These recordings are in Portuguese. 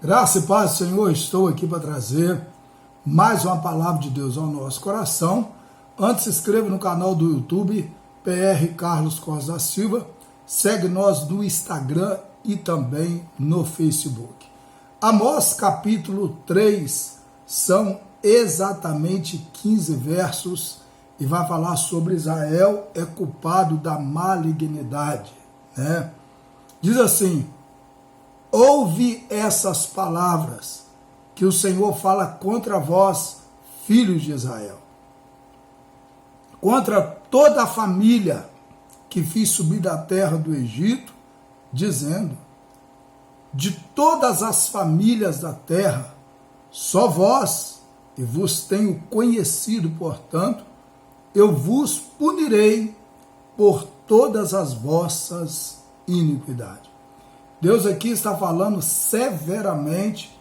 Graça e paz do Senhor, estou aqui para trazer mais uma palavra de Deus ao nosso coração. Antes, se inscreva no canal do YouTube, PR Carlos Costa da Silva. Segue nós no Instagram e também no Facebook. Amós capítulo 3, são exatamente 15 versos e vai falar sobre Israel é culpado da malignidade, né? Diz assim: ouve essas palavras que o Senhor fala contra vós, filhos de Israel, contra toda a família que fiz subir da terra do Egito, dizendo: de todas as famílias da terra, só vós, e vos tenho conhecido, portanto, eu vos punirei por todas as vossas iniquidades. Deus aqui está falando severamente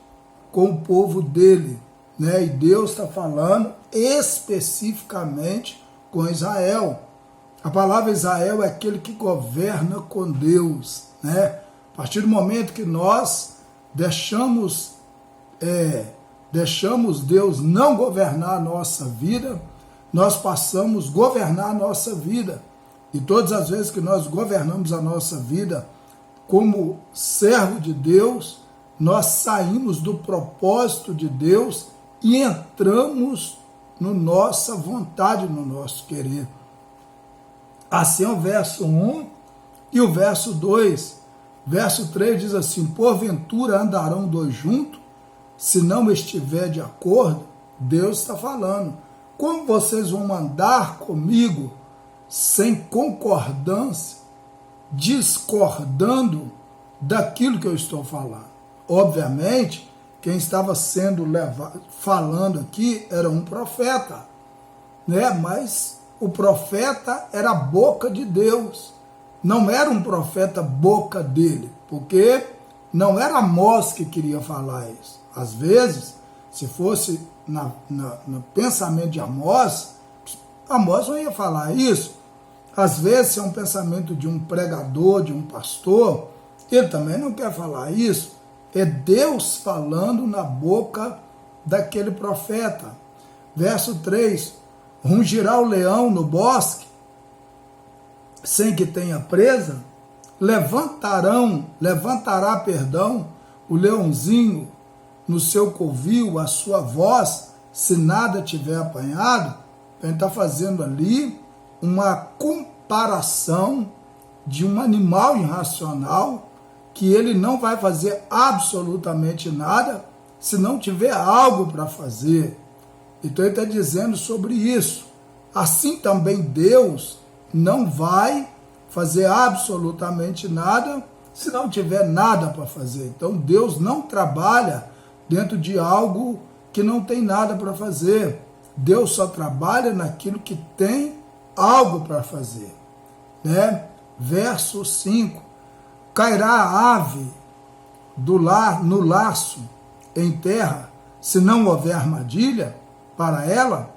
com o povo dele, né? E Deus está falando especificamente com Israel. A palavra Israel é aquele que governa com Deus, né? A partir do momento que nós deixamos Deus não governar a nossa vida, nós passamos a governar a nossa vida. E todas as vezes que nós governamos a nossa vida como servo de Deus, nós saímos do propósito de Deus e entramos na nossa vontade, no nosso querer. Assim é o verso 1 e o verso 2. Verso 3 diz assim: porventura andarão dois juntos, se não estiver de acordo? Deus está falando. Como vocês vão andar comigo sem concordância, discordando daquilo que eu estou falando? Obviamente, quem estava sendo falando aqui era um profeta, né? Mas o profeta era a boca de Deus, não era um profeta boca dele, porque não era Amós que queria falar isso. Às vezes, se fosse no pensamento de Amós não ia falar isso. Às vezes, se é um pensamento de um pregador, de um pastor, ele também não quer falar isso. É Deus falando na boca daquele profeta. Verso 3: rugirá o leão no bosque, sem que tenha presa? Levantará o leãozinho no seu covil, a sua voz, se nada tiver apanhado? Ele está fazendo ali uma comparação de um animal irracional, que ele não vai fazer absolutamente nada se não tiver algo para fazer. Então ele está dizendo sobre isso. Assim também Deus não vai fazer absolutamente nada se não tiver nada para fazer. Então Deus não trabalha dentro de algo que não tem nada para fazer. Deus só trabalha naquilo que tem algo para fazer, né? Verso 5: cairá a ave no laço em terra, se não houver armadilha para ela?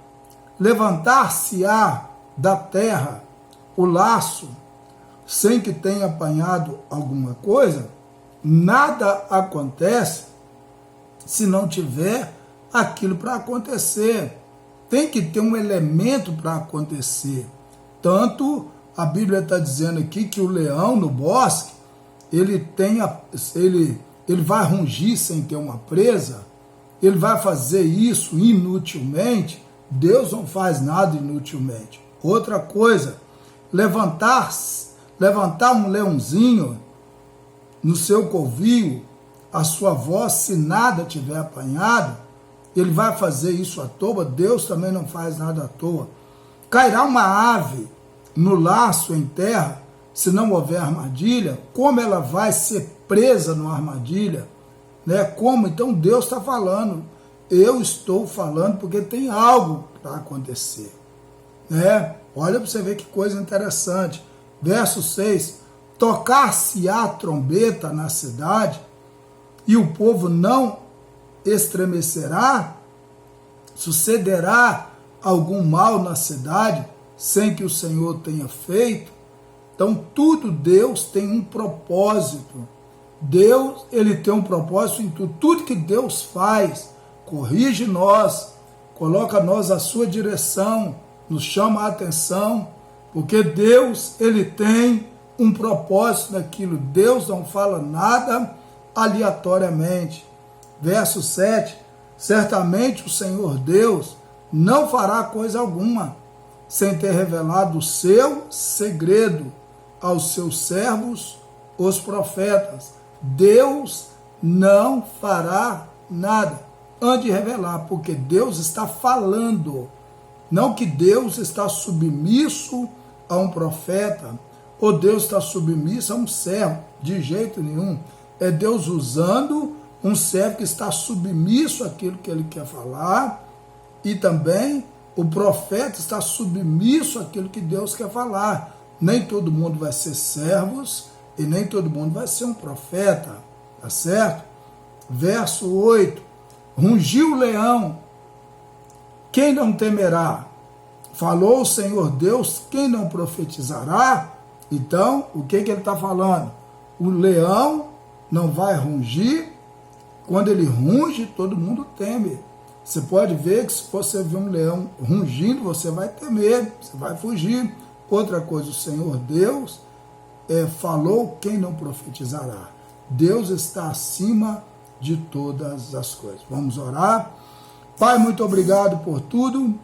Levantar-se-á da terra o laço, sem que tenha apanhado alguma coisa? Nada acontece se não tiver aquilo para acontecer. Tem que ter um elemento para acontecer. Tanto a Bíblia está dizendo aqui que o leão no bosque, ele vai rugir sem ter uma presa, ele vai fazer isso inutilmente. Deus não faz nada inutilmente. Outra coisa, levantar um leãozinho no seu covil, a sua voz, se nada tiver apanhado, ele vai fazer isso à toa? Deus também não faz nada à toa. Cairá uma ave no laço em terra, se não houver armadilha? Como ela vai ser presa numa armadilha? Né? Como? Então Deus está falando. Eu estou falando porque tem algo para acontecer, né? Olha para você ver que coisa interessante. Verso 6: tocar-se-á trombeta na cidade, e o povo não estremecerá? Sucederá algum mal na cidade, sem que o Senhor tenha feito? Então tudo Deus tem um propósito. Deus, ele tem um propósito em tudo. Tudo que Deus faz, corrige nós, coloca nós à sua direção, nos chama a atenção, porque Deus, ele tem um propósito naquilo. Deus não fala nada aleatoriamente. Verso 7, certamente o Senhor Deus não fará coisa alguma, sem ter revelado o seu segredo aos seus servos, os profetas. Deus não fará nada antes de revelar, porque Deus está falando. Não que Deus está submisso a um profeta, ou Deus está submisso a um servo, de jeito nenhum. É Deus usando um servo que está submisso àquilo que ele quer falar, e também o profeta está submisso àquilo que Deus quer falar. Nem todo mundo vai ser servos e nem todo mundo vai ser um profeta, tá certo? Verso 8, rugiu o leão, quem não temerá? Falou o Senhor Deus, quem não profetizará? Então, o que ele está falando? O leão não vai rugir. Quando ele runge, todo mundo teme. Você pode ver que se você ver um leão rugindo, você vai temer, você vai fugir. Outra coisa, o Senhor Deus falou, quem não profetizará? Deus está acima de todas as coisas. Vamos orar? Pai, muito obrigado por tudo.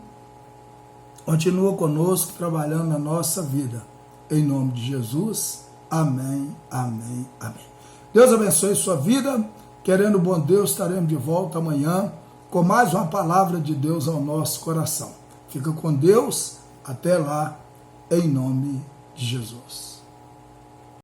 Continua conosco, trabalhando na nossa vida. Em nome de Jesus. Amém, amém, amém. Deus abençoe sua vida. Querendo o bom Deus, estaremos de volta amanhã com mais uma palavra de Deus ao nosso coração. Fica com Deus. Até lá, em nome de Jesus.